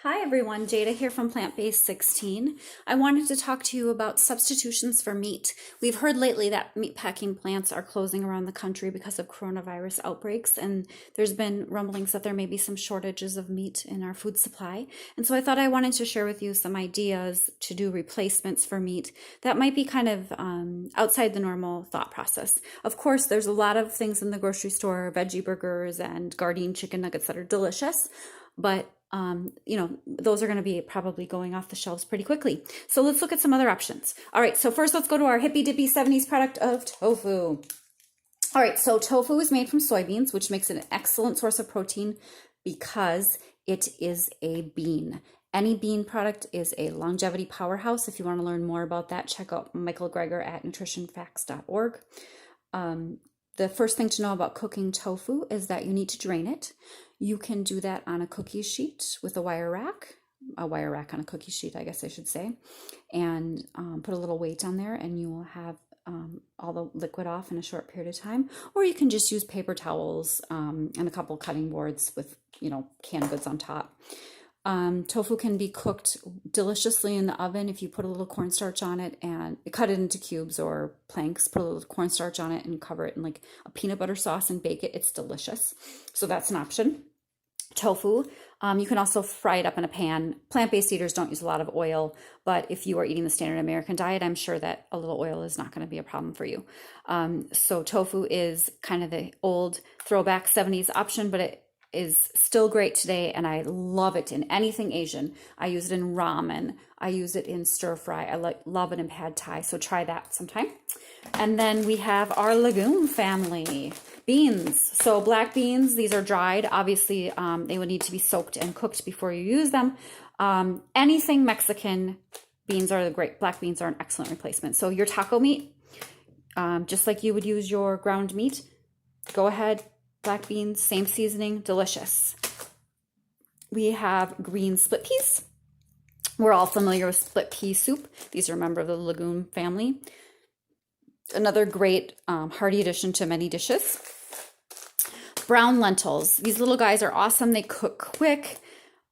Hi everyone, Jada here from Plant-Based 16. I wanted to talk to you about substitutions for meat. We've heard lately that meatpacking plants are closing around the country because of coronavirus outbreaks, and there's been rumblings that there may be some shortages of meat in our food supply. And so I thought I wanted to share with you some ideas to do replacements for meat that might be kind of outside the normal thought process. Of course, there's a lot of things in the grocery store, veggie burgers and Gardein chicken nuggets that are delicious, but those are going to be probably going off the shelves pretty quickly. So let's look at some other options. All right, so first let's go to our hippy dippy 70s product of tofu. All right, so tofu is made from soybeans, which makes it an excellent source of protein because it is a bean. Any bean product is a longevity powerhouse. If you want to learn more about that, check out Michael Greger at nutritionfacts.org. The first thing to know about cooking tofu is that you need to drain it. You can do that on a cookie sheet with a wire rack on a cookie sheet, I guess I should say, and put a little weight on there, and you will have all the liquid off in a short period of time. Or you can just use paper towels and a couple cutting boards with, canned goods on top. Tofu can be cooked deliciously in the oven if you put a little cornstarch on it and cut it into cubes or planks, put a little cornstarch on it and cover it in like a peanut butter sauce and bake it. It's delicious. So that's an option. Tofu, you can also fry it up in a pan. Plant-based eaters don't use a lot of oil, but if you are eating the standard American diet, I'm sure that a little oil is not going to be a problem for you. So tofu is kind of the old throwback 70s option, but it is still great today, and I love it in anything Asian. I use it in ramen. I use it in stir fry. I love it in pad thai, so try that sometime. And then we have our legume family. Beans. So black beans, these are dried. Obviously, they would need to be soaked and cooked before you use them. Anything Mexican, beans are great. Black beans are an excellent replacement. So your taco meat, just like you would use your ground meat, go ahead, black beans, same seasoning, delicious. We have green split peas. We're all familiar with split pea soup. These are a member of the legume family. Another great hearty addition to many dishes. Brown lentils. These little guys are awesome. They cook quick.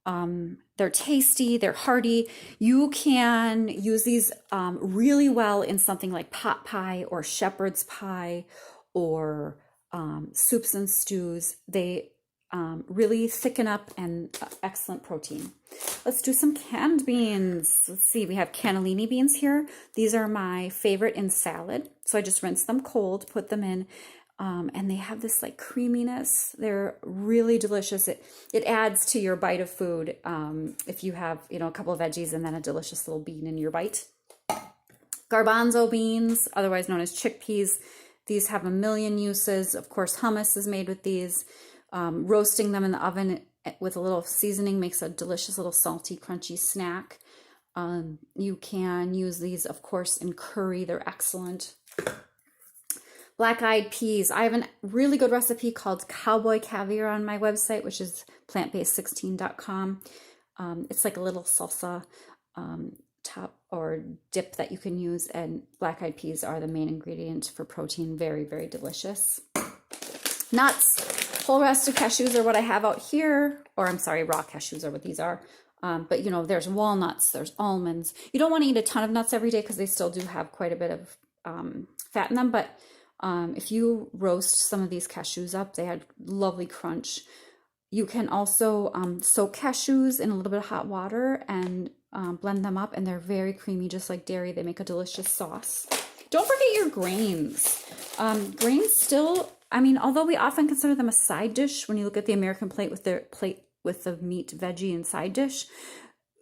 They're tasty. They're hearty. You can use these really well in something like pot pie or shepherd's pie or soups and stews. They really thicken up and excellent protein. Let's do some canned beans. Let's see, we have cannellini beans here. These are my favorite in salad. So I just rinse them cold, put them in, and they have this like creaminess. They're really delicious. It adds to your bite of food if you have, a couple of veggies and then a delicious little bean in your bite. Garbanzo beans, otherwise known as chickpeas. These have a million uses. Of course, hummus is made with these. Roasting them in the oven with a little seasoning makes a delicious little salty, crunchy snack. You can use these, of course, in curry. They're excellent. Black-eyed peas. I have a really good recipe called Cowboy Caviar on my website, which is plantbased16.com. It's like a little salsa top or dip that you can use, and black-eyed peas are the main ingredient for protein. Very, very delicious. Nuts. Whole roasted cashews are what I have out here, or I'm sorry, raw cashews are what these are. But there's walnuts, there's almonds. You don't want to eat a ton of nuts every day because they still do have quite a bit of fat in them. But if you roast some of these cashews up, they have lovely crunch. You can also soak cashews in a little bit of hot water and blend them up, and they're very creamy, just like dairy. They make a delicious sauce. Don't forget your grains. Grains still, although we often consider them a side dish, when you look at the American plate with the meat, veggie, and side dish,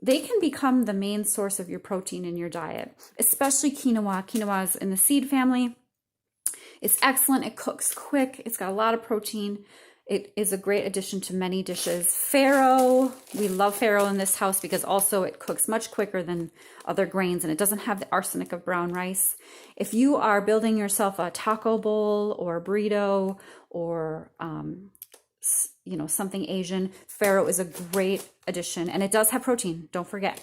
they can become the main source of your protein in your diet, especially quinoa. Quinoa is in the seed family. It's excellent. It cooks quick. It's got a lot of protein. It is a great addition to many dishes. Farro, we love farro in this house because also it cooks much quicker than other grains, and it doesn't have the arsenic of brown rice. If you are building yourself a taco bowl or a burrito or something Asian, farro is a great addition, and it does have protein, don't forget.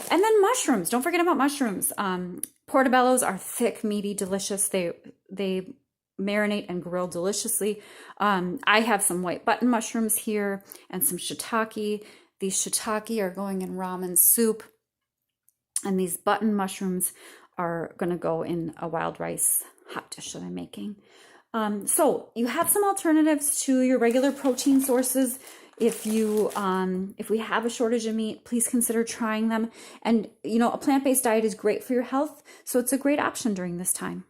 And then mushrooms, don't forget about mushrooms. Portobellos are thick, meaty, delicious. They marinate and grill deliciously. I have some white button mushrooms here and some shiitake. These shiitake are going in ramen soup, and these button mushrooms are going to go in a wild rice hot dish that I'm making. So you have some alternatives to your regular protein sources. If we have a shortage of meat, please consider trying them. And a plant-based diet is great for your health, so it's a great option during this time.